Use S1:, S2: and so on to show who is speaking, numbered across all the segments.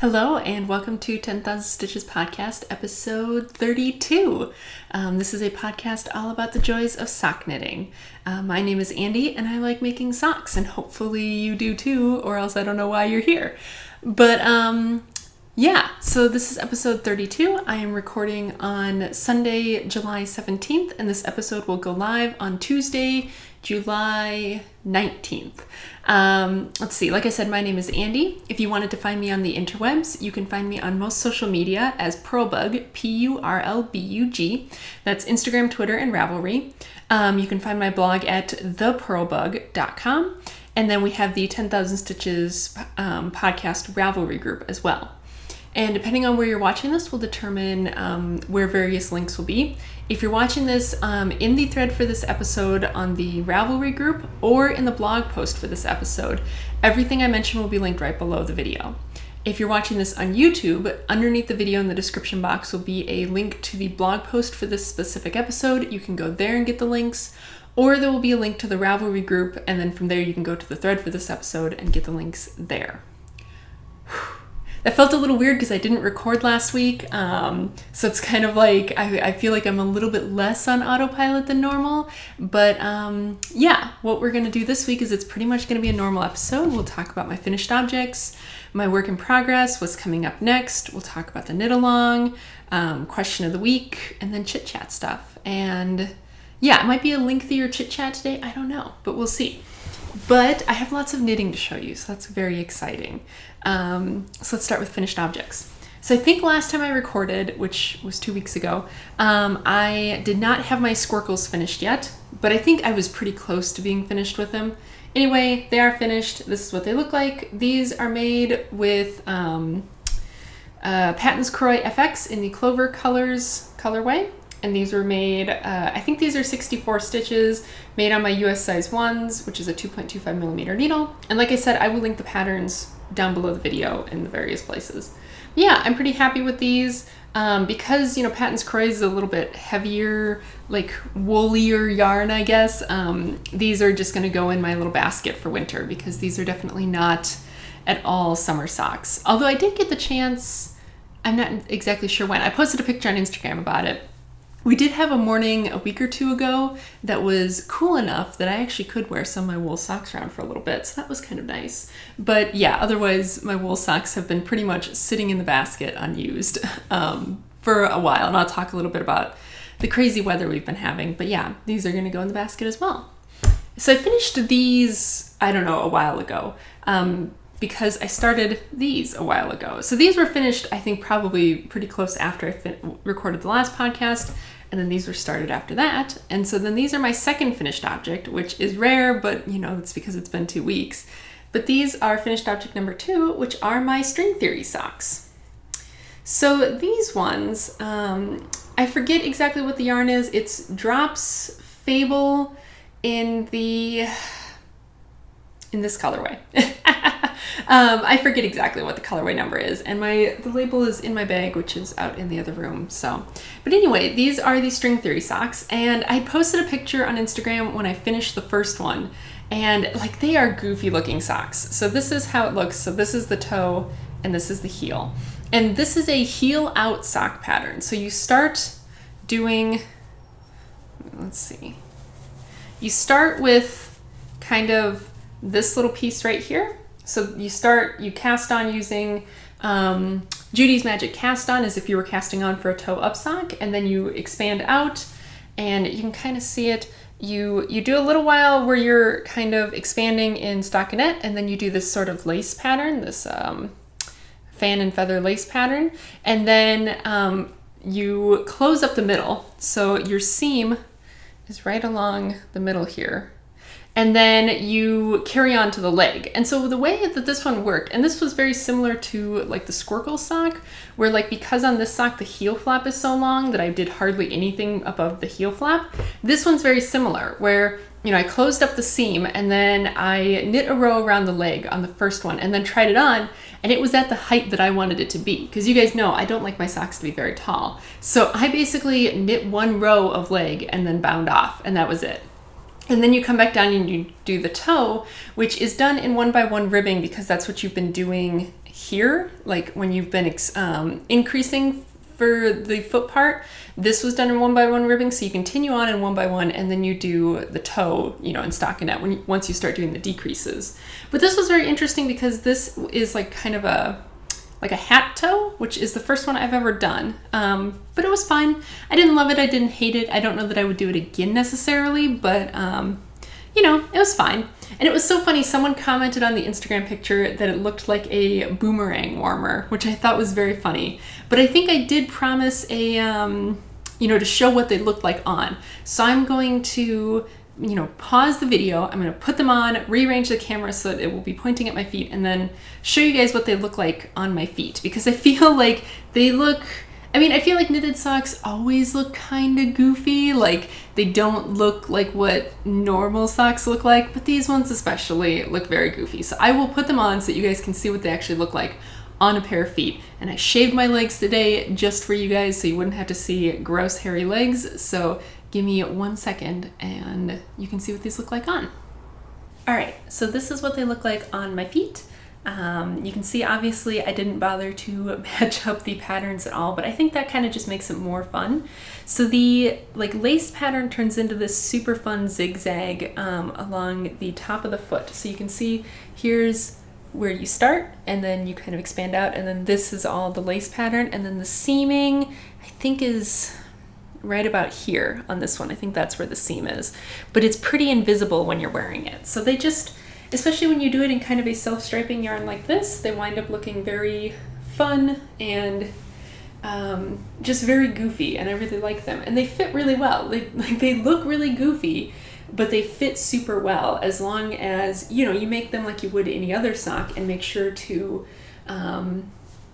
S1: Hello and welcome to 10,000 Stitches Podcast, episode 32. This is a podcast all about the joys of sock knitting. My name is Andy and I like making socks, and hopefully you do too, or else I don't know why you're here. But so this is episode 32. I am recording on Sunday, July 17th, and this episode will go live on Tuesday, July 19th. Let's see, like I said, my name is Andy. If you wanted to find me on the interwebs, you can find me on most social media as Purlbug, P-U-R-L-B-U-G. That's Instagram, Twitter, and Ravelry. You can find my blog at thepurlbug.com. And then we have the 10,000 Stitches podcast Ravelry group as well. And depending on where you're watching this will determine where various links will be. If you're watching this in the thread for this episode on the Ravelry group or in the blog post for this episode, everything I mentioned will be linked right below the video. If you're watching this on YouTube, underneath the video in the description box will be a link to the blog post for this specific episode. You can go there and get the links, or there will be a link to the Ravelry group, and then from there you can go to the thread for this episode and get the links there. That felt a little weird because I didn't record last week, so it's kind of like I feel like I'm a little bit less on autopilot than normal, but what we're going to do this week is it's pretty much going to be a normal episode. We'll talk about my finished objects, my work in progress, what's coming up next. We'll talk about the knit along, question of the week, and then chit chat stuff. And it might be a lengthier chit chat today, I don't know, but we'll see. But I have lots of knitting to show you, so that's very exciting. So let's start with finished objects. So I think last time I recorded, which was 2 weeks ago, I did not have my squircles finished yet, but I think I was pretty close to being finished with them. Anyway, they are finished. This is what they look like. These are made with Patons Croy FX in the Clover Colors colorway. And these were made, I think these are 64 stitches, made on my US size 1s, which is a 2.25 millimeter needle. And like I said, I will link the patterns down below the video in the various places. I'm pretty happy with these because, Patons Croy is a little bit heavier, like woolier yarn, I guess. These are just gonna go in my little basket for winter because these are definitely not at all summer socks. Although I did get the chance, I'm not exactly sure when. I posted a picture on Instagram about it. We did have a morning a week or two ago that was cool enough that I actually could wear some of my wool socks around for a little bit, so that was kind of nice. But otherwise my wool socks have been pretty much sitting in the basket unused for a while, and I'll talk a little bit about the crazy weather we've been having. But these are going to go in the basket as well. So I finished these, a while ago. Because I started these a while ago. So these were finished, I think, probably pretty close after I recorded the last podcast, and then these were started after that. And so then these are my second finished object, which is rare, but it's because it's been 2 weeks. But these are finished object number 2, which are my string theory socks. So these ones, I forget exactly what the yarn is. It's Drops Fable in this colorway. I forget exactly what the colorway number is, and the label is in my bag, which is out in the other room. But anyway, these are the string theory socks, and I posted a picture on Instagram when I finished the first one, and they are goofy looking socks. So this is how it looks. So this is the toe, and this is the heel, and this is a heel out sock pattern. So you start doing, you start with kind of this little piece right here. So you cast on using Judy's Magic Cast On, as if you were casting on for a toe up sock, and then you expand out, and you can kind of see it. You do a little while where you're kind of expanding in stockinette, and then you do this sort of lace pattern, this fan and feather lace pattern, and then you close up the middle. So your seam is right along the middle here. And then you carry on to the leg. And so the way that this one worked, and this was very similar to the Squircle sock, where because on this sock the heel flap is so long that I did hardly anything above the heel flap, this one's very similar, where I closed up the seam and then I knit a row around the leg on the first one and then tried it on, and it was at the height that I wanted it to be. Because you guys know I don't like my socks to be very tall. So I basically knit one row of leg and then bound off, and that was it. And then you come back down and you do the toe, which is done in 1x1 ribbing because that's what you've been doing here, like when you've been increasing for the foot part. This was done in 1x1 ribbing, so you continue on in 1x1, and then you do the toe, in stockinette once you start doing the decreases. But this was very interesting because this is like kind of a hat toe, which is the first one I've ever done. But it was fine. I didn't love it. I didn't hate it. I don't know that I would do it again necessarily, but it was fine. And it was so funny. Someone commented on the Instagram picture that it looked like a boomerang warmer, which I thought was very funny. But I think I did promise to show what they looked like on. So I'm going to, pause the video. I'm going to put them on, rearrange the camera so that it will be pointing at my feet, and then show you guys what they look like on my feet. Because I feel like I feel like knitted socks always look kind of goofy. Like, they don't look like what normal socks look like, but these ones especially look very goofy. So I will put them on so that you guys can see what they actually look like on a pair of feet. And I shaved my legs today just for you guys so you wouldn't have to see gross hairy legs. So give me 1 second and you can see what these look like on. All right, so this is what they look like on my feet. You can see, obviously, I didn't bother to match up the patterns at all, but I think that kind of just makes it more fun. So the lace pattern turns into this super fun zigzag along the top of the foot. So you can see here's where you start, and then you kind of expand out, and then this is all the lace pattern, and then the seaming, I think, is right about here on this one. I think that's where the seam is, but it's pretty invisible when you're wearing it. So they just, especially when you do it in kind of a self-striping yarn like this, they wind up looking very fun and just very goofy, and I really like them. And they fit really well. They look really goofy, but they fit super well as long as, you make them like you would any other sock and make sure to,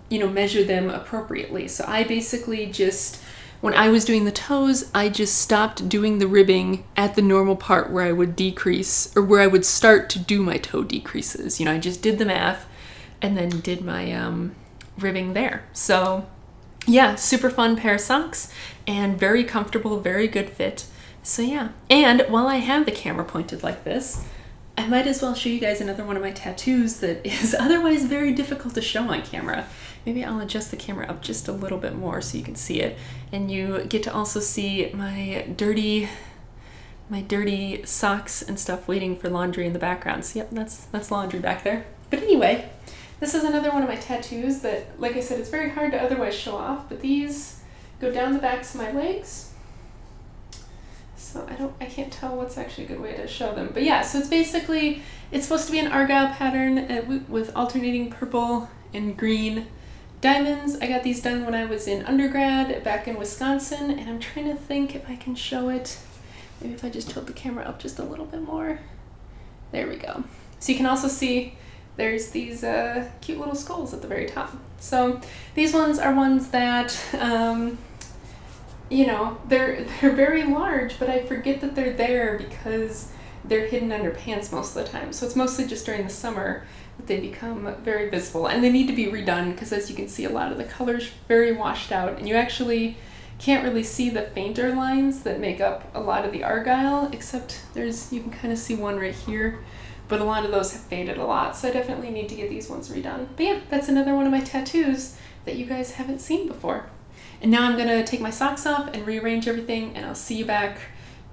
S1: measure them appropriately. So I basically just, when I was doing the toes, I just stopped doing the ribbing at the normal part where I would decrease, or where I would start to do my toe decreases. I just did the math and then did my ribbing there. So yeah, super fun pair of socks and very comfortable, very good fit. So yeah, and while I have the camera pointed like this, I might as well show you guys another one of my tattoos that is otherwise very difficult to show on camera. Maybe I'll adjust the camera up just a little bit more so you can see it. And you get to also see my dirty socks and stuff waiting for laundry in the background. So yep, that's laundry back there. But anyway, this is another one of my tattoos that, like I said, it's very hard to otherwise show off, but these go down the backs of my legs. So I can't tell what's actually a good way to show them. But yeah, so it's supposed to be an argyle pattern with alternating purple and green diamonds. I got these done when I was in undergrad back in Wisconsin, and I'm trying to think if I can show it. Maybe if I just tilt the camera up just a little bit more. There we go. So you can also see there's these cute little skulls at the very top. So these ones are ones that they're very large, but I forget that they're there because they're hidden under pants most of the time. So it's mostly just during the summer that they become very visible, and they need to be redone because, as you can see, a lot of the color's very washed out, and you actually can't really see the fainter lines that make up a lot of the argyle, except you can kind of see one right here, but a lot of those have faded a lot, so I definitely need to get these ones redone. But yeah, that's another one of my tattoos that you guys haven't seen before. And now I'm gonna take my socks off and rearrange everything, and I'll see you back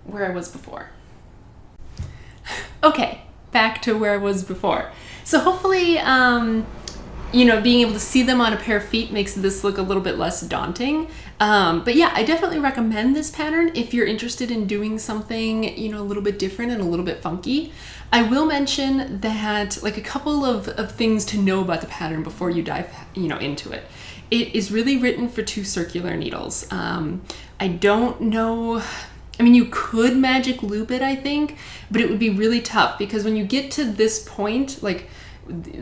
S1: where I was before. Okay, back to where I was before. So hopefully, being able to see them on a pair of feet makes this look a little bit less daunting. But yeah, I definitely recommend this pattern if you're interested in doing something, a little bit different and a little bit funky. I will mention that, a couple of things to know about the pattern before you dive, into it. It is really written for 2 circular needles. I don't know, you could magic loop it, I think, but it would be really tough because when you get to this point,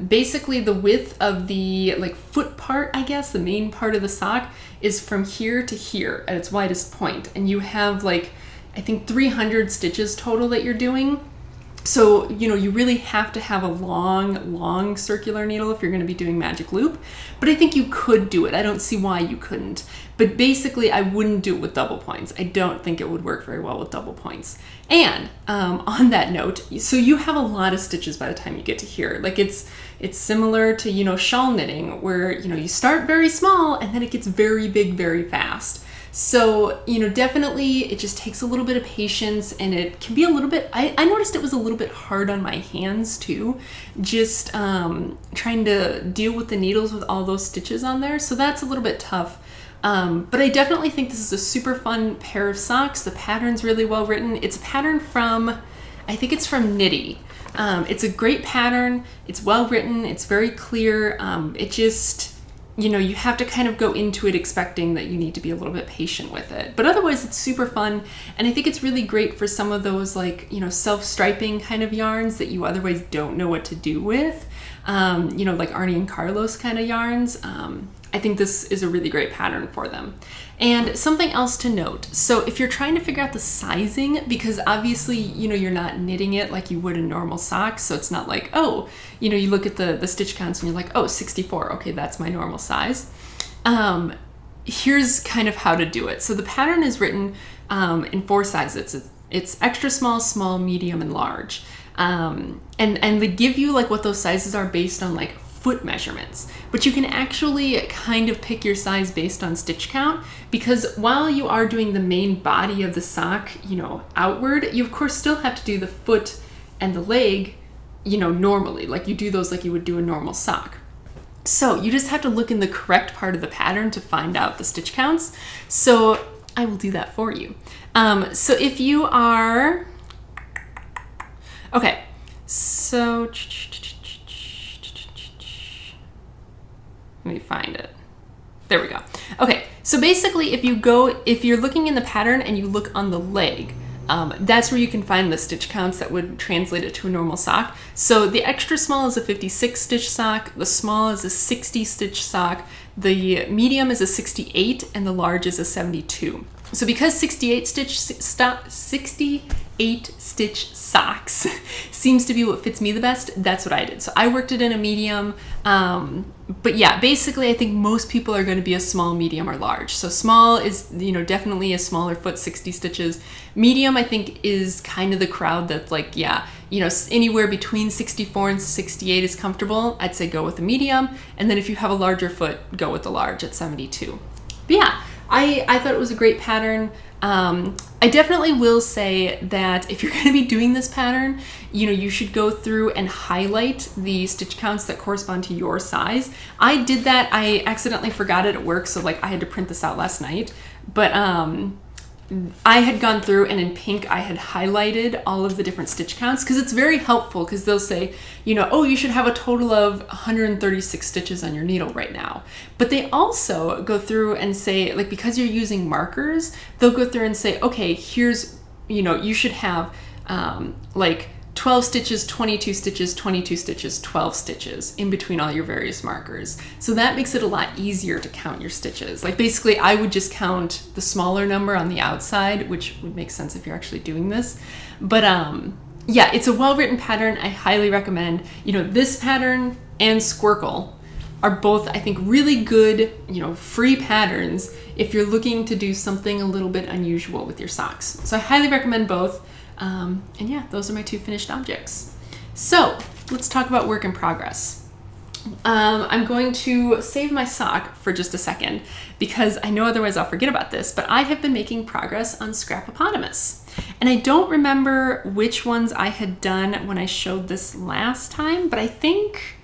S1: basically the width of the foot part, I guess, the main part of the sock is from here to here at its widest point. And you have I think 300 stitches total that you're doing. So, you really have to have a long circular needle if you're going to be doing magic loop, but I think you could do it. I don't see why you couldn't, but basically I wouldn't do it with double points. I don't think it would work very well with double points. And on that note, so you have a lot of stitches by the time you get to here. It's similar to, shawl knitting where, you start very small and then it gets very big very fast. So, definitely it just takes a little bit of patience, and it can be a little bit, I noticed it was a little bit hard on my hands too, just trying to deal with the needles with all those stitches on there. So that's a little bit tough. But I definitely think this is a super fun pair of socks. The pattern's really well written. It's a pattern from, I think it's from Knitty. It's a great pattern. It's well written. It's very clear. It just, you have to kind of go into it expecting that you need to be a little bit patient with it. But otherwise, it's super fun. And I think it's really great for some of those self-striping kind of yarns that you otherwise don't know what to do with. Like Arnie and Carlos kind of yarns. I think this is a really great pattern for them. And something else to note. So if you're trying to figure out the sizing, because obviously, you're not knitting it like you would a normal sock. So it's not like, oh, you look at the stitch counts and you're like, oh, 64. Okay, that's my normal size. Here's kind of how to do it. So the pattern is written in 4 sizes. It's extra small, small, medium, and large. And they give you what those sizes are based on foot measurements, but you can actually kind of pick your size based on stitch count, because while you are doing the main body of the sock, outward, you of course still have to do the foot and the leg, normally, like you do those like you would do a normal sock. So you just have to look in the correct part of the pattern to find out the stitch counts. So I will do that for you. So if you are, okay, so let me find it. There we go. Okay, so basically if you're looking in the pattern and you look on the leg, that's where you can find the stitch counts that would translate it to a normal sock. So the extra small is a 56 stitch sock, the small is a 60 stitch sock, the medium is a 68, and the large is a 72. So because 68 stitch socks seems to be what fits me the best, that's what I did. So I worked it in a medium. But yeah, basically I think most people are going to be a small, medium, or large. So small is, definitely a smaller foot, 60 stitches. Medium, I think, is kind of the crowd that's like, yeah, anywhere between 64 and 68 is comfortable. I'd say go with the medium. And then if you have a larger foot, go with the large at 72. But yeah, I thought it was a great pattern. I definitely will say that if you're going to be doing this pattern, you should go through and highlight the stitch counts that correspond to your size. I did that. I accidentally forgot it at work, so I had to print this out last night. But I had gone through and in pink I had highlighted all of the different stitch counts, because it's very helpful, because they'll say, oh, you should have a total of 136 stitches on your needle right now. But they also go through and say, because you're using markers, they'll go through and say, okay, here's, you should have 12 stitches, 22 stitches, 22 stitches, 12 stitches in between all your various markers. So that makes it a lot easier to count your stitches. Basically I would just count the smaller number on the outside, which would make sense if you're actually doing this. But yeah, it's a well-written pattern. I highly recommend. This pattern and Squircle are both, I think, really good, free patterns if you're looking to do something a little bit unusual with your socks. So I highly recommend both. And yeah, those are my 2 finished objects. So let's talk about work in progress. I'm going to save my sock for just a second, because I know otherwise I'll forget about this, but I have been making progress on Scrapopotamus. And I don't remember which ones I had done when I showed this last time, but I think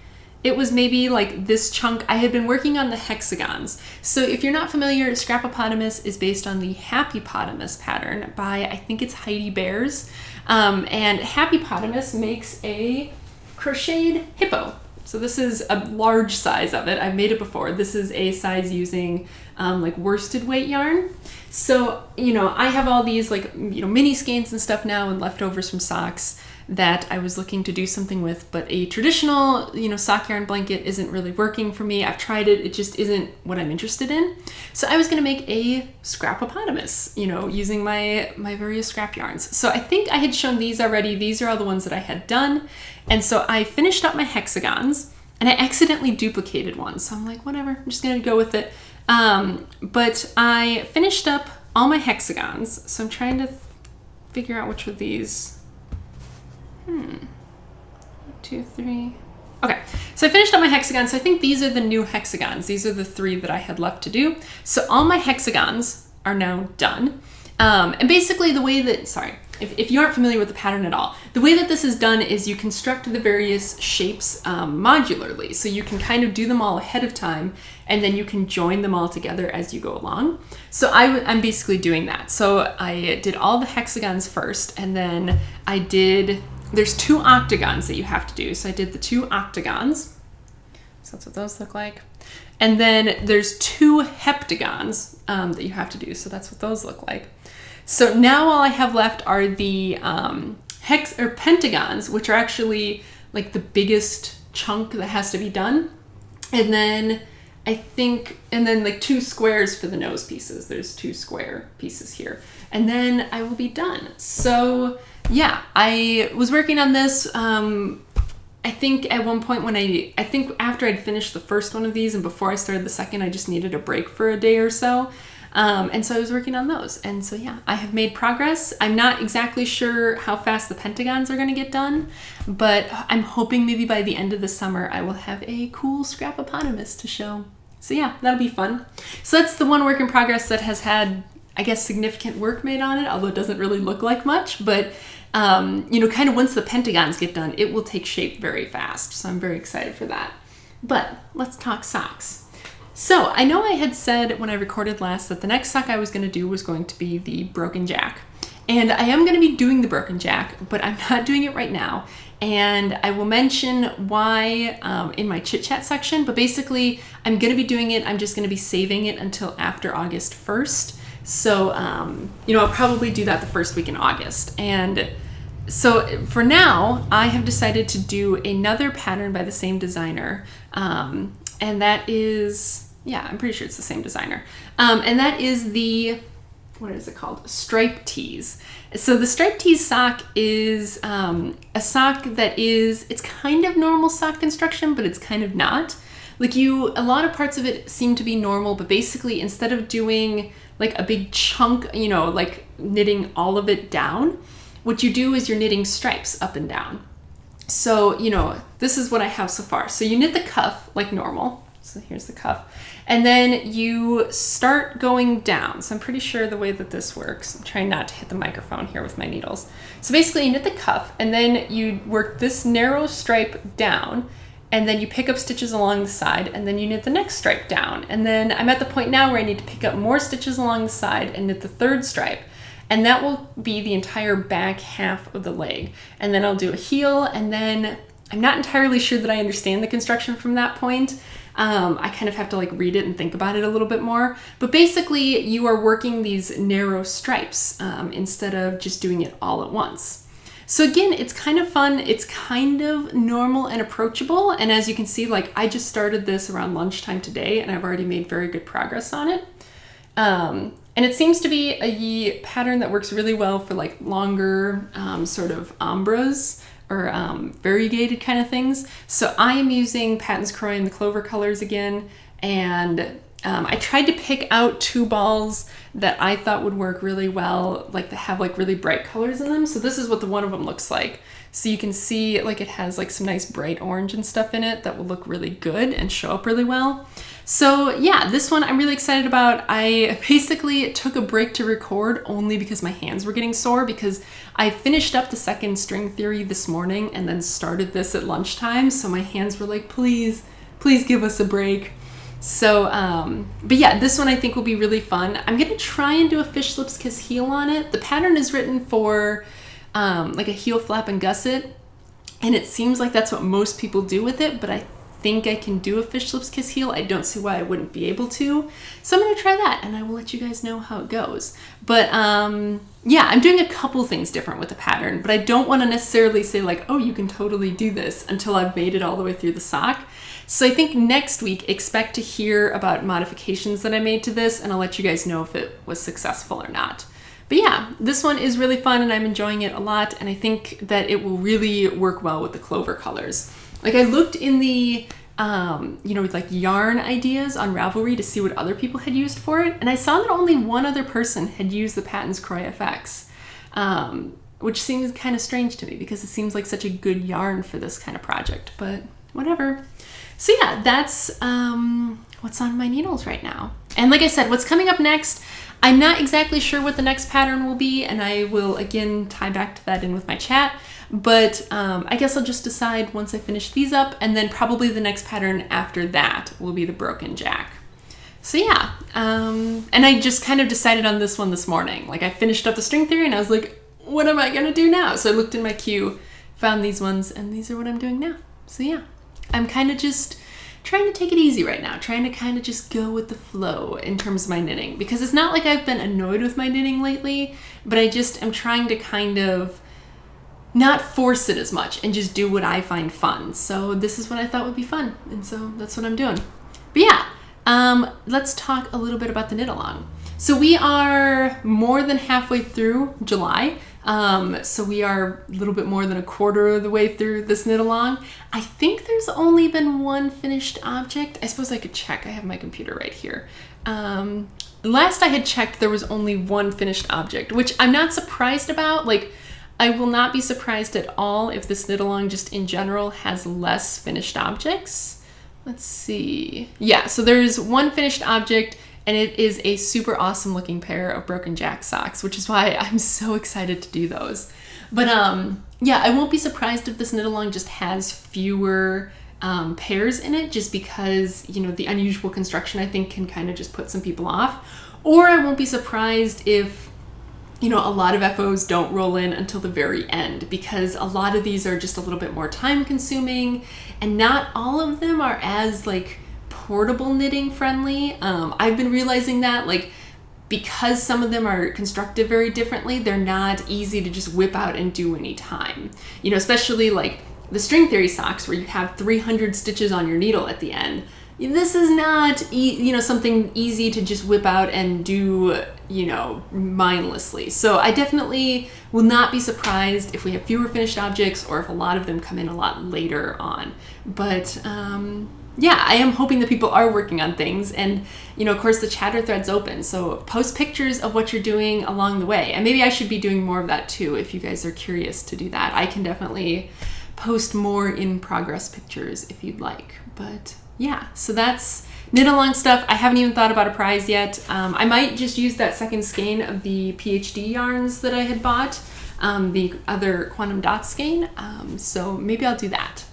S1: it was maybe this chunk. I had been working on the hexagons. So if you're not familiar, Scrapopotamus is based on the Happypotamus pattern by, I think it's Heidi Bears. And Happypotamus makes a crocheted hippo. So this is a large size of it. I've made it before. This is a size using worsted weight yarn. So, I have all these mini skeins and stuff now and leftovers from socks that I was looking to do something with, but a traditional, sock yarn blanket isn't really working for me. I've tried it. It just isn't what I'm interested in. So I was going to make a Scrapopotamus, using my various scrap yarns. So I think I had shown these already. These are all the ones that I had done. And so I finished up my hexagons and I accidentally duplicated one. So I'm like, whatever, I'm just going to go with it. But I finished up all my hexagons. So I'm trying to figure out which of these. 1, 2, 3. Okay, so I finished up my hexagons. So I think these are the new hexagons. These are the 3 that I had left to do. So all my hexagons are now done. And basically the way that, if you aren't familiar with the pattern at all, the way that this is done is you construct the various shapes modularly. So you can kind of do them all ahead of time, and then you can join them all together as you go along. So I'm basically doing that. So I did all the hexagons first, and then there's 2 octagons that you have to do. So I did the 2 octagons. So that's what those look like. And then there's 2 heptagons that you have to do. So that's what those look like. So now all I have left are the pentagons, which are actually like the biggest chunk that has to be done. And then like 2 squares for the nose pieces. There's 2 square pieces here. And then I will be done. So yeah, I was working on this. I think at one point I think after I'd finished the first one of these and before I started the second, I just needed a break for a day or so. And so I was working on those. And so, yeah, I have made progress. I'm not exactly sure how fast the pentagons are going to get done, but I'm hoping maybe by the end of the summer, I will have a cool scrapopotamus to show. So yeah, that'll be fun. So that's the one work in progress that has had, I guess, significant work made on it, although it doesn't really look like much, but kind of once the pentagons get done, it will take shape very fast. So I'm very excited for that. But let's talk socks. So I know I had said when I recorded last that the next sock I was going to do was going to be the broken jack. And I am going to be doing the broken jack, but I'm not doing it right now. And I will mention why in my chit chat section, but basically I'm going to be doing it. I'm just going to be saving it until after August 1st. So, I'll probably do that the first week in August. And so for now, I have decided to do another pattern by the same designer. And that is, I'm pretty sure it's the same designer. And that is what is it called? Stripe tees. So the stripe tees sock is a sock that it's kind of normal sock construction, but it's kind of not. Like a lot of parts of it seem to be normal, but basically instead of doing like a big chunk, like knitting all of it down, what you do is you're knitting stripes up and down. So, this is what I have so far. So you knit the cuff like normal. So here's the cuff. And then you start going down. So I'm pretty sure the way that this works, I'm trying not to hit the microphone here with my needles. So basically you knit the cuff and then you work this narrow stripe down, and then you pick up stitches along the side, and then you knit the next stripe down. And then I'm at the point now where I need to pick up more stitches along the side and knit the third stripe. And that will be the entire back half of the leg. And then I'll do a heel, and then I'm not entirely sure that I understand the construction from that point. I kind of have to read it and think about it a little bit more. But basically you are working these narrow stripes instead of just doing it all at once. So again, it's kind of fun. It's kind of normal and approachable. And as you can see, I just started this around lunchtime today and I've already made very good progress on it. And it seems to be a pattern that works really well for longer sort of ombres or variegated kind of things. So I am using Patton's Croy in the Clover colors again. And I tried to pick out 2 balls that I thought would work really well, that have really bright colors in them. So this is what the one of them looks like. So you can see it has some nice bright orange and stuff in it that will look really good and show up really well. So yeah, this one I'm really excited about. I basically took a break to record only because my hands were getting sore, because I finished up the second string theory this morning and then started this at lunchtime. So my hands were like, please give us a break. So, but yeah, this one I think will be really fun. I'm going to try and do a fish lips kiss heel on it. The pattern is written for a heel flap and gusset, and it seems like that's what most people do with it, but I think I can do a fish lips kiss heel. I don't see why I wouldn't be able to. So I'm going to try that and I will let you guys know how it goes. But yeah, I'm doing a couple things different with the pattern, but I don't want to necessarily say oh, you can totally do this until I've made it all the way through the sock. So I think next week, expect to hear about modifications that I made to this, and I'll let you guys know if it was successful or not. But yeah, this one is really fun and I'm enjoying it a lot, and I think that it will really work well with the Clover colors. I looked in the, yarn ideas on Ravelry to see what other people had used for it, and I saw that only one other person had used the Patton's Croy FX, which seems kind of strange to me because it seems like such a good yarn for this kind of project, but whatever. So yeah, that's what's on my needles right now. And like I said, what's coming up next, I'm not exactly sure what the next pattern will be, and I will again tie back to that in with my chat. But I guess I'll just decide once I finish these up, and then probably the next pattern after that will be the broken jack. So yeah, and I just kind of decided on this one this morning. Like I finished up the string theory and I was like, what am I gonna do now? So I looked in my queue, found these ones, and these are what I'm doing now. So yeah, I'm kind of just trying to take it easy right now, trying to kind of just go with the flow in terms of my knitting, because it's not like I've been annoyed with my knitting lately, but I just am trying to kind of not force it as much and just do what I find fun. So this is what I thought would be fun, and so that's what I'm doing. But yeah, let's talk a little bit about the knit along. So we are more than halfway through July. So we are a little bit more than a quarter of the way through this knit along. I think there's only been one finished object. I suppose I could check. I have my computer right here. Last I had checked, there was only one finished object, which I'm not surprised about. Like, I will not be surprised at all if this knit along just in general has less finished objects. Let's see. Yeah, so there's one finished object, and it is a super awesome looking pair of broken jack socks, which is why I'm so excited to do those. But yeah, I won't be surprised if this knit along just has fewer pairs in it, just because, you know, the unusual construction I think can kind of just put some people off. Or I won't be surprised if, you know, a lot of FOs don't roll in until the very end, because a lot of these are just a little bit more time consuming, and not all of them are as like portable knitting friendly. I've been realizing that, like, because some of them are constructed very differently, they're not easy to just whip out and do anytime. You know, especially like the string theory socks where you have 300 stitches on your needle at the end. This is not, you know, something easy to just whip out and do, you know, mindlessly. So I definitely will not be surprised if we have fewer finished objects or if a lot of them come in a lot later on. But yeah, I am hoping that people are working on things, and, you know, of course the chatter thread's open. So post pictures of what you're doing along the way. And maybe I should be doing more of that too if you guys are curious to do that. I can definitely post more in progress pictures if you'd like. But yeah, so that's knit along stuff. I haven't even thought about a prize yet. I might just use that second skein of the PhD yarns that I had bought, the other Quantum Dot skein. So maybe I'll do that.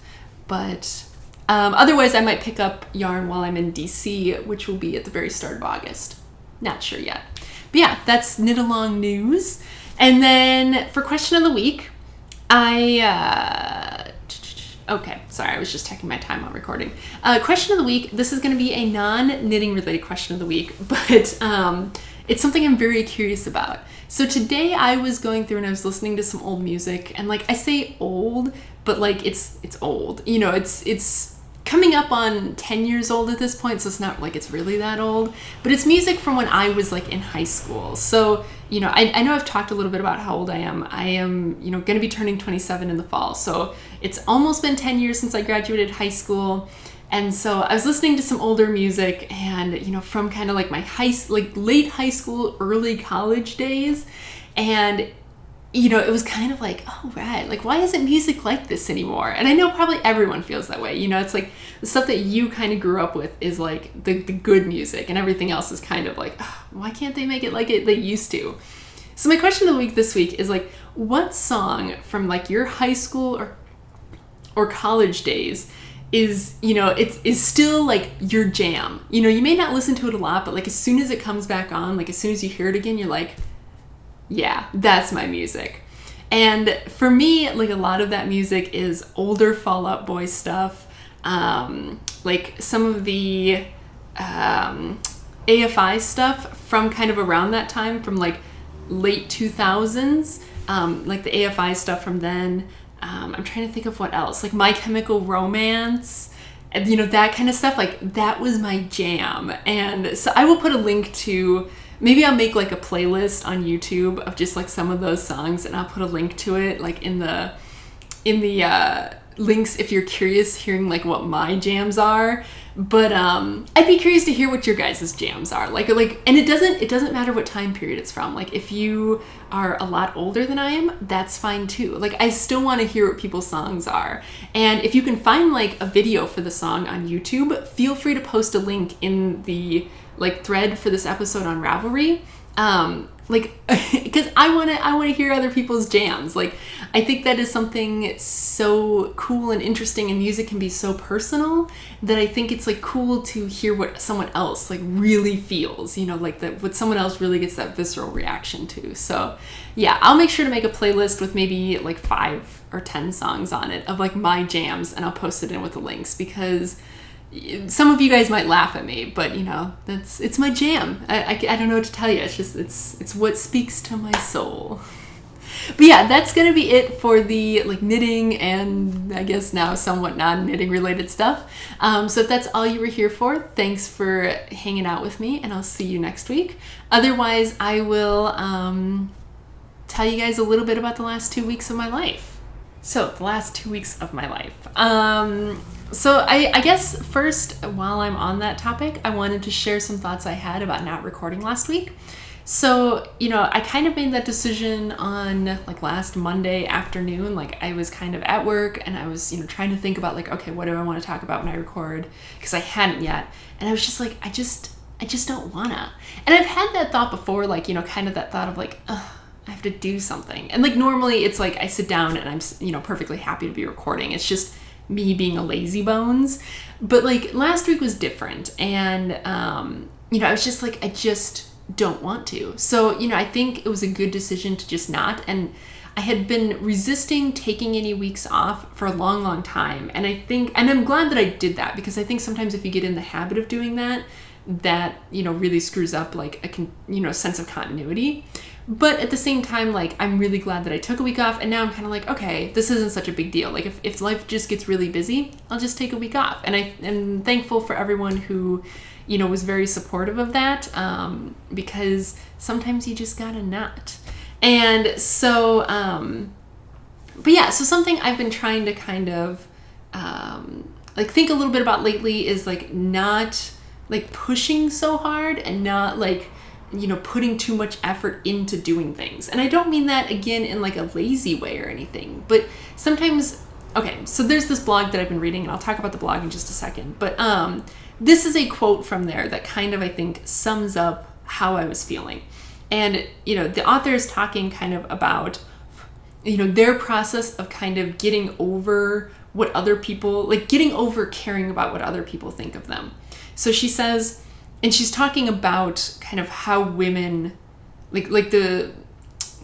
S1: But otherwise, I might pick up yarn while I'm in DC, which will be at the very start of August. Not sure yet. But yeah, that's knit along news. And then for question of the week, okay, sorry, I was just checking my time on recording. Question of the week, this is going to be a non-knitting related question of the week, but it's something I'm very curious about. So today I was going through and I was listening to some old music, and like, I say old, but like it's old. You know, it's coming up on 10 years old at this point, so it's not like it's really that old, but it's music from when I was like in high school. So, you know, I know I've talked a little bit about how old I am. I am, you know, going to be turning 27 in the fall. So it's almost been 10 years since I graduated high school. And so I was listening to some older music, and, you know, from kind of like my late high school, early college days. And, you know, it was kind of like, oh, right, like, why isn't music like this anymore? And I know probably everyone feels that way. You know, it's like the stuff that you kind of grew up with is like the good music, and everything else is kind of like, oh, why can't they make it like they used to? So my question of the week this week is like, what song from like your high school or college days is, you know, is still like your jam? You know, you may not listen to it a lot, but like as soon as it comes back on, like as soon as you hear it again, you're like, yeah, that's my music. And for me, like a lot of that music is older Fall Out Boy stuff, like some of the AFI stuff from kind of around that time, from like late 2000s, like the AFI stuff from then. I'm trying to think of what else, like My Chemical Romance, and, you know, that kind of stuff. Like that was my jam. And so I will put a link to, maybe I'll make like a playlist on YouTube of just like some of those songs, and I'll put a link to it like in the links if you're curious hearing like what my jams are. But I'd be curious to hear what your guys' jams are. Like, and it doesn't matter what time period it's from. Like, if you are a lot older than I am, that's fine too. Like, I still want to hear what people's songs are. And if you can find like a video for the song on YouTube, feel free to post a link in the like thread for this episode on Ravelry. Because I want to hear other people's jams. Like, I think that is something so cool and interesting, and music can be so personal that I think it's like cool to hear what someone else like really feels, you know, like that what someone else really gets that visceral reaction to. So yeah, I'll make sure to make a playlist with maybe like 5 or 10 songs on it of like my jams, and I'll post it in with the links, because some of you guys might laugh at me, but you know, it's my jam. I don't know what to tell you. It's just, it's what speaks to my soul. But yeah, that's going to be it for the like knitting and I guess now somewhat non-knitting related stuff. So if that's all you were here for, thanks for hanging out with me, and I'll see you next week. Otherwise, I will tell you guys a little bit about the last 2 weeks of my life. So the last 2 weeks of my life. So I guess first, while I'm on that topic, I wanted to share some thoughts I had about not recording last week. So, you know, I kind of made that decision on like last Monday afternoon. Like, I was kind of at work and I was, you know, trying to think about like, okay, what do I want to talk about when I record? Because I hadn't yet. And I was just like, I just don't wanna. And I've had that thought before, like, you know, kind of that thought of like, ugh, I have to do something. And like, normally it's like I sit down and I'm, you know, perfectly happy to be recording. It's just me being a lazy bones. But like last week was different. And, you know, I was just like, I just don't want to. So, you know, I think it was a good decision to just not. And I had been resisting taking any weeks off for a long, long time. And I think, and I'm glad that I did that, because I think sometimes if you get in the habit of doing that, you know, really screws up like a sense of continuity. But at the same time, like, I'm really glad that I took a week off, and now I'm kind of like, okay, this isn't such a big deal. Like, if life just gets really busy, I'll just take a week off. And I am thankful for everyone who, you know, was very supportive of that, because sometimes you just gotta not. And so, but yeah, so something I've been trying to kind of, like, think a little bit about lately is, like, not, like, pushing so hard and not, like, you know, putting too much effort into doing things. And I don't mean that, again, in, like, a lazy way or anything, but sometimes, okay, so there's this blog that I've been reading, and I'll talk about the blog in just a second, but, this is a quote from there that kind of, I think, sums up how I was feeling. And, you know, the author is talking kind of about, you know, their process of kind of getting over what other people, like getting over caring about what other people think of them. So she says, and she's talking about kind of how women, like the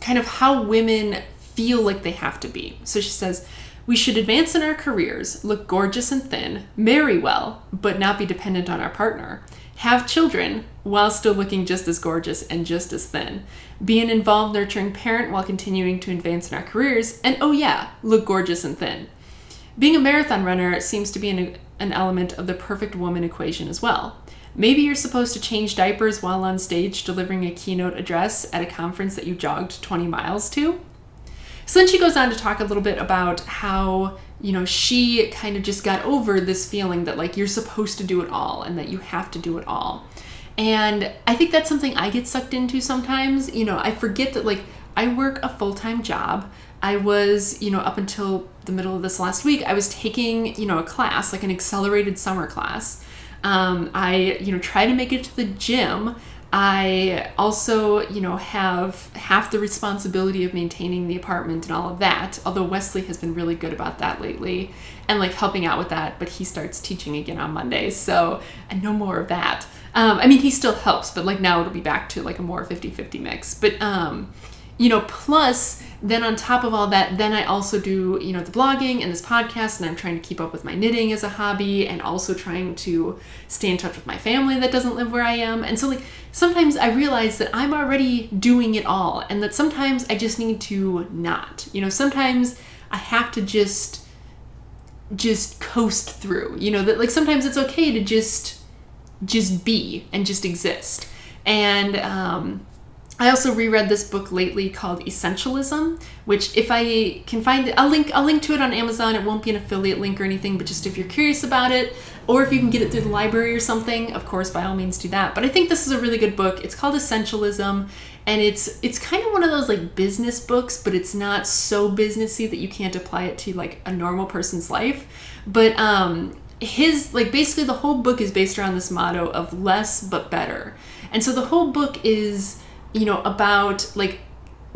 S1: kind of how women feel like they have to be. So she says, we should advance in our careers, look gorgeous and thin, marry well, but not be dependent on our partner, have children while still looking just as gorgeous and just as thin, be an involved, nurturing parent while continuing to advance in our careers, and oh yeah, look gorgeous and thin. Being a marathon runner seems to be an element of the perfect woman equation as well. Maybe you're supposed to change diapers while on stage delivering a keynote address at a conference that you jogged 20 miles to. So then she goes on to talk a little bit about how, you know, she kind of just got over this feeling that, like, you're supposed to do it all and that you have to do it all. And I think that's something I get sucked into sometimes. You know, I forget that, like, I work a full-time job. I was, you know, up until the middle of this last week, I was taking, you know, a class, like an accelerated summer class. I, you know, try to make it to the gym. I also, you know, have half the responsibility of maintaining the apartment and all of that, although Wesley has been really good about that lately and like helping out with that, but he starts teaching again on Monday, so and no more of that. I mean, he still helps, but like now it'll be back to like a more 50-50 mix. But, you know, plus then on top of all that, then I also do, you know, the blogging and this podcast, and I'm trying to keep up with my knitting as a hobby and also trying to stay in touch with my family that doesn't live where I am. And so like sometimes I realize that I'm already doing it all and that sometimes I just need to not, you know, sometimes I have to just coast through, you know, that like sometimes it's okay to just be and just exist. And, I also reread this book lately called Essentialism, which if I can find it, I'll link to it on Amazon. It won't be an affiliate link or anything, but just if you're curious about it, or if you can get it through the library or something, of course, by all means do that. But I think this is a really good book. It's called Essentialism, and it's kind of one of those like business books, but it's not so businessy that you can't apply it to like a normal person's life. But his, like, basically the whole book is based around this motto of less but better. And so the whole book is, you know, about like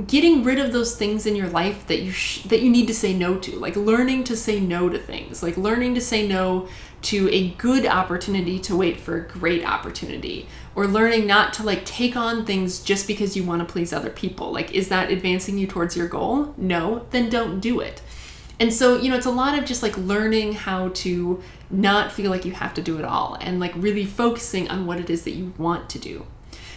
S1: getting rid of those things in your life that you need to say no to, like learning to say no to things, like learning to say no to a good opportunity to wait for a great opportunity, or learning not to like take on things just because you want to please other people. Like, is that advancing you towards your goal? No, then don't do it. And so, you know, it's a lot of just like learning how to not feel like you have to do it all, and like really focusing on what it is that you want to do.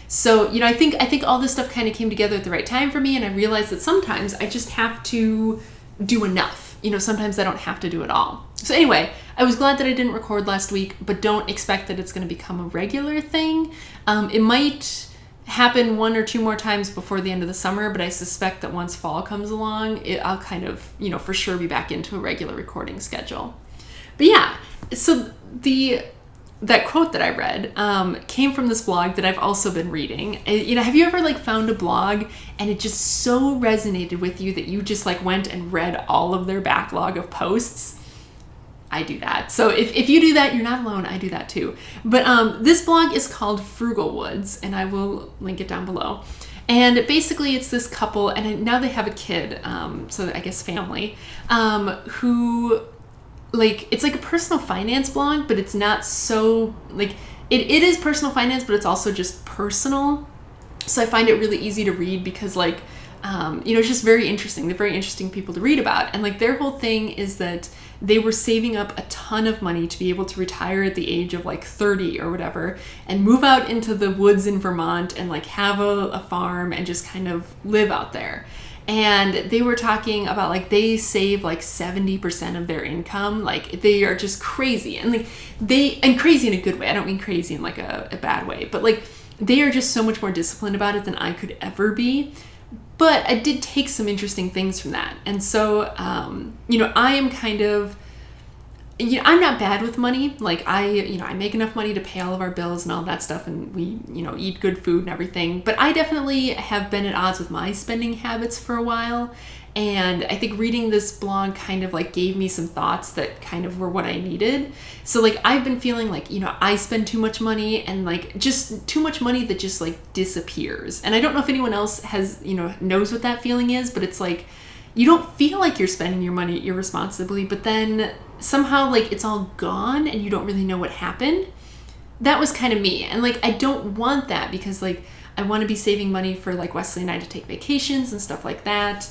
S1: So, you know, I think all this stuff kind of came together at the right time for me, and I realized that sometimes I just have to do enough. You know, sometimes I don't have to do it all. So anyway, I was glad that I didn't record last week, but don't expect that it's going to become a regular thing. It might happen 1 or 2 more times before the end of the summer, but I suspect that once fall comes along, I'll kind of, you know, for sure be back into a regular recording schedule. But yeah, so that quote that I read came from this blog that I've also been reading. You know, have you ever like found a blog and it just so resonated with you that you just like went and read all of their backlog of posts? I do that. So if you do that, you're not alone. I do that too. But this blog is called Frugal Woods, and I will link it down below. And basically it's this couple, and now they have a kid, so I guess family, who, like, it's like a personal finance blog, but it's not so, like, it is personal finance, but it's also just personal. So I find it really easy to read because, like, you know, it's just very interesting. They're very interesting people to read about. And like their whole thing is that they were saving up a ton of money to be able to retire at the age of like 30 or whatever and move out into the woods in Vermont and like have a farm and just kind of live out there. And they were talking about like they save like 70% of their income. Like they are just crazy, and like and crazy in a good way. I don't mean crazy in like a bad way, but like they are just so much more disciplined about it than I could ever be. But I did take some interesting things from that. And so, you know, I am kind of, you know, I'm not bad with money. Like I make enough money to pay all of our bills and all that stuff. And we, you know, eat good food and everything. But I definitely have been at odds with my spending habits for a while. And I think reading this blog kind of like gave me some thoughts that kind of were what I needed. So like I've been feeling like, you know, I spend too much money, and like just too much money that just like disappears. And I don't know if anyone else has, you know, knows what that feeling is, but it's like you don't feel like you're spending your money irresponsibly, but then somehow like it's all gone and you don't really know what happened. That was kind of me. And like I don't want that, because like I want to be saving money for like Wesley and I to take vacations and stuff like that.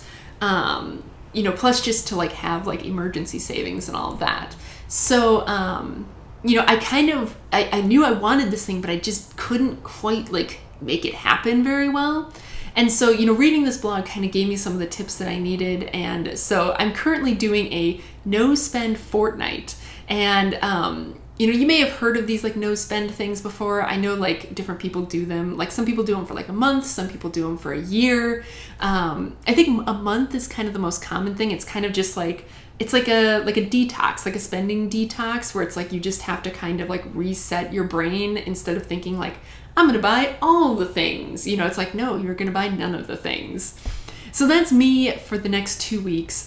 S1: You know, plus just to like have like emergency savings and all of that. So, you know, I knew I wanted this thing, but I just couldn't quite like make it happen very well. And so, you know, reading this blog kind of gave me some of the tips that I needed. And so I'm currently doing a no spend fortnight. And, you know, you may have heard of these like no spend things before. I know like different people do them. Like some people do them for like a month, some people do them for a year. I think a month is kind of the most common thing. It's kind of just like, it's like a detox, like a spending detox, where it's like you just have to kind of like reset your brain instead of thinking like, I'm going to buy all the things. You know, it's like, no, you're going to buy none of the things. So that's me for the next 2 weeks.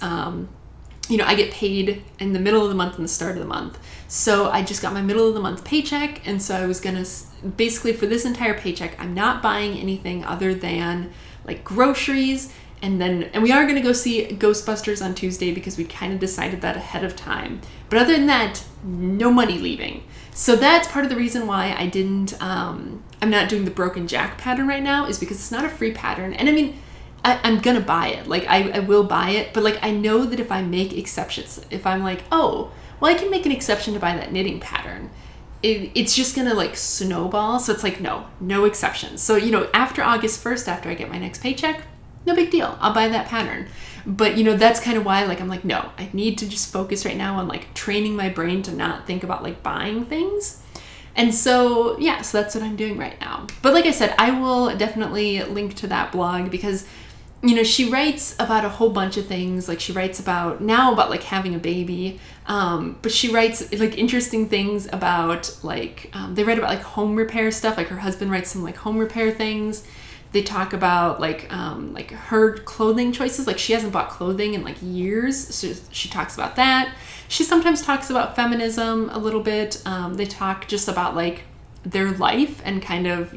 S1: You know, I get paid in the middle of the month and the start of the month. So I just got my middle of the month paycheck. And so I was going to, basically for this entire paycheck, I'm not buying anything other than like groceries. And we are going to go see Ghostbusters on Tuesday, because we kind of decided that ahead of time. But other than that, no money leaving. So that's part of the reason why I didn't, I'm not doing the Broken Jack pattern right now, is because it's not a free pattern. And I mean, I'm going to buy it. Like I will buy it. But like, I know that if I make exceptions, if I'm like, oh, well, I can make an exception to buy that knitting pattern, it's just going to like snowball. So it's like, no exceptions. So, you know, after August 1st, after I get my next paycheck, no big deal. I'll buy that pattern. But, you know, that's kind of why, like, I'm like, no, I need to just focus right now on like training my brain to not think about like buying things. And so, yeah, so that's what I'm doing right now. But like I said, I will definitely link to that blog, because she writes about a whole bunch of things. Like, she writes about like having a baby, but she writes like interesting things about like they write about like home repair stuff. Like, her husband writes some like home repair things. They talk about like her clothing choices. Like, she hasn't bought clothing in like years, so she talks about that. She sometimes talks about feminism a little bit. They talk just about like their life and kind of,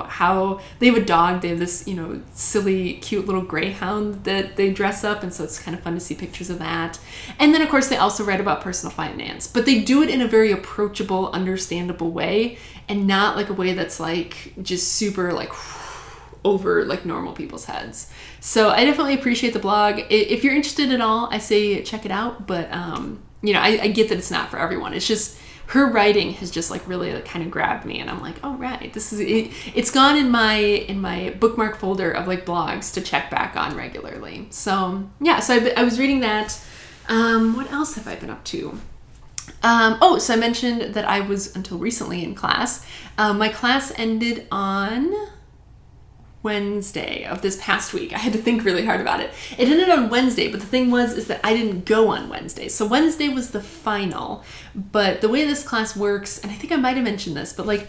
S1: how they have a dog. They have this, silly, cute little greyhound that they dress up. And so it's kind of fun to see pictures of that. And then, of course, they also write about personal finance. But they do it in a very approachable, understandable way, and not like a way that's like just super like over like normal people's heads. So I definitely appreciate the blog. If you're interested at all, I say check it out. But, I get that it's not for everyone. It's just her writing has just like really like kind of grabbed me, and I'm like, oh right, this is it. It's gone in my bookmark folder of like blogs to check back on regularly. So yeah, so I was reading that. What else have I been up to? So I mentioned that I was until recently in class. My class ended on Wednesday of this past week. I had to think really hard about it. It ended on Wednesday, but the thing is that I didn't go on Wednesday. So Wednesday was the final, but the way this class works, and I think I might have mentioned this, but like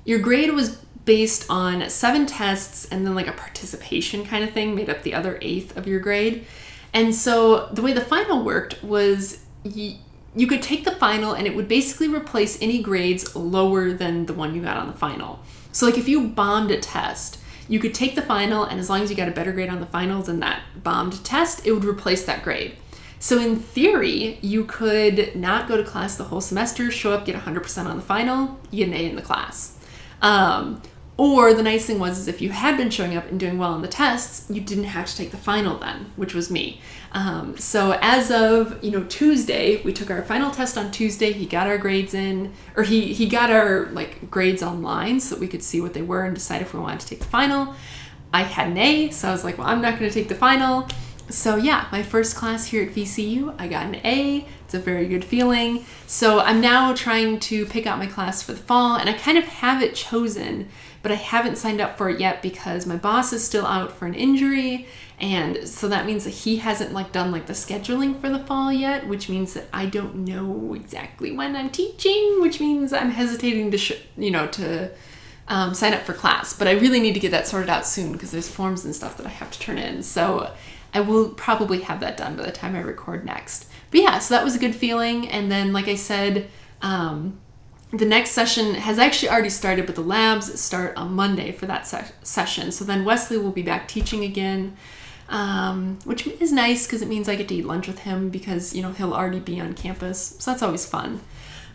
S1: your grade was based on 7 tests and then like a participation kind of thing made up the other 1/8 of your grade. And so the way the final worked was you could take the final and it would basically replace any grades lower than the one you got on the final. So like if you bombed a test, you could take the final, and as long as you got a better grade on the final than that bombed test, it would replace that grade. So in theory, you could not go to class the whole semester, show up, get 100% on the final, you get an A in the class. Or the nice thing was if you had been showing up and doing well on the tests, you didn't have to take the final then, which was me. So as of, Tuesday, we took our final test on Tuesday. He got our grades in, or he got our like grades online so that we could see what they were and decide if we wanted to take the final. I had an A, so I was like, well, I'm not going to take the final. So yeah, my first class here at VCU, I got an A. It's a very good feeling. So I'm now trying to pick out my class for the fall, and I kind of have it chosen, but I haven't signed up for it yet because my boss is still out for an injury. And so that means that he hasn't like done like the scheduling for the fall yet, which means that I don't know exactly when I'm teaching, which means I'm hesitating to, sign up for class. But I really need to get that sorted out soon because there's forms and stuff that I have to turn in. So I will probably have that done by the time I record next. But yeah, so that was a good feeling. And then, like I said, the next session has actually already started, but the labs start on Monday for that session. So then Wesley will be back teaching again, which is nice because it means I get to eat lunch with him because, he'll already be on campus. So that's always fun.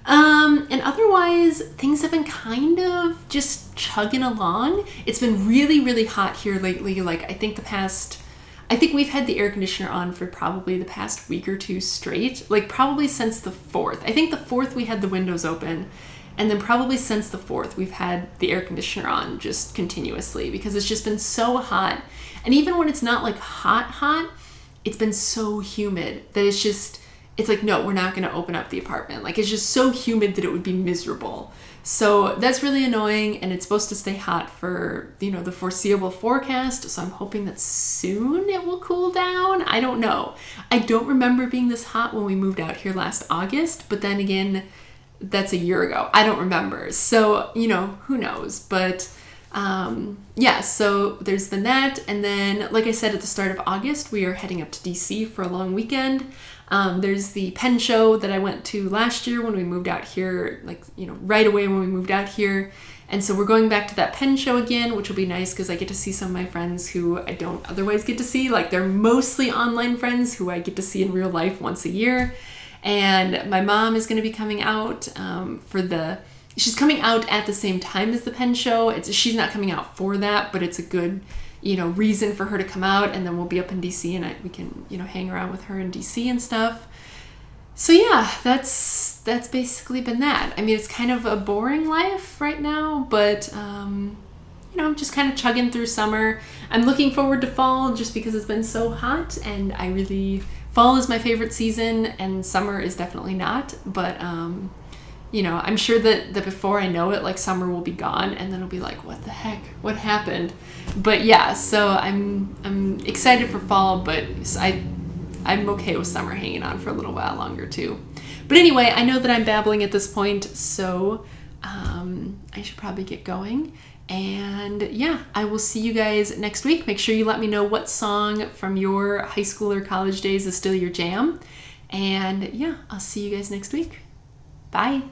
S1: And otherwise, things have been kind of just chugging along. It's been really, really hot here lately. Like, I think we've had the air conditioner on for probably the past week or two straight, like probably since the 4th. I think the 4th we had the windows open, and then probably since the 4th we've had the air conditioner on just continuously because it's just been so hot. And even when it's not like hot, it's been so humid that it's like, no, we're not going to open up the apartment. Like, it's just so humid that it would be miserable. So that's really annoying, and it's supposed to stay hot for, the foreseeable forecast. So I'm hoping that soon it will cool down. I don't know. I don't remember being this hot when we moved out here last August, but then again, that's a year ago. I don't remember. So, who knows? But yeah, so there's been that. And then, like I said, at the start of August, we are heading up to DC for a long weekend. There's the pen show that I went to last year when we moved out here, right away when we moved out here. And so we're going back to that pen show again, which will be nice because I get to see some of my friends who I don't otherwise get to see. Like, they're mostly online friends who I get to see in real life once a year. And my mom is going to be coming out she's coming out at the same time as the pen show. She's not coming out for that, but it's a good reason for her to come out, and then we'll be up in DC and we can, hang around with her in DC and stuff. So yeah, that's basically been that. I mean, it's kind of a boring life right now, but I'm just kind of chugging through summer. I'm looking forward to fall just because it's been so hot, and fall is my favorite season and summer is definitely not, but I'm sure that before I know it, like summer will be gone, and then it'll be like, what the heck? What happened? But yeah, so I'm excited for fall, but I'm okay with summer hanging on for a little while longer too. But anyway, I know that I'm babbling at this point, so I should probably get going. And yeah, I will see you guys next week. Make sure you let me know what song from your high school or college days is still your jam. And yeah, I'll see you guys next week. Bye.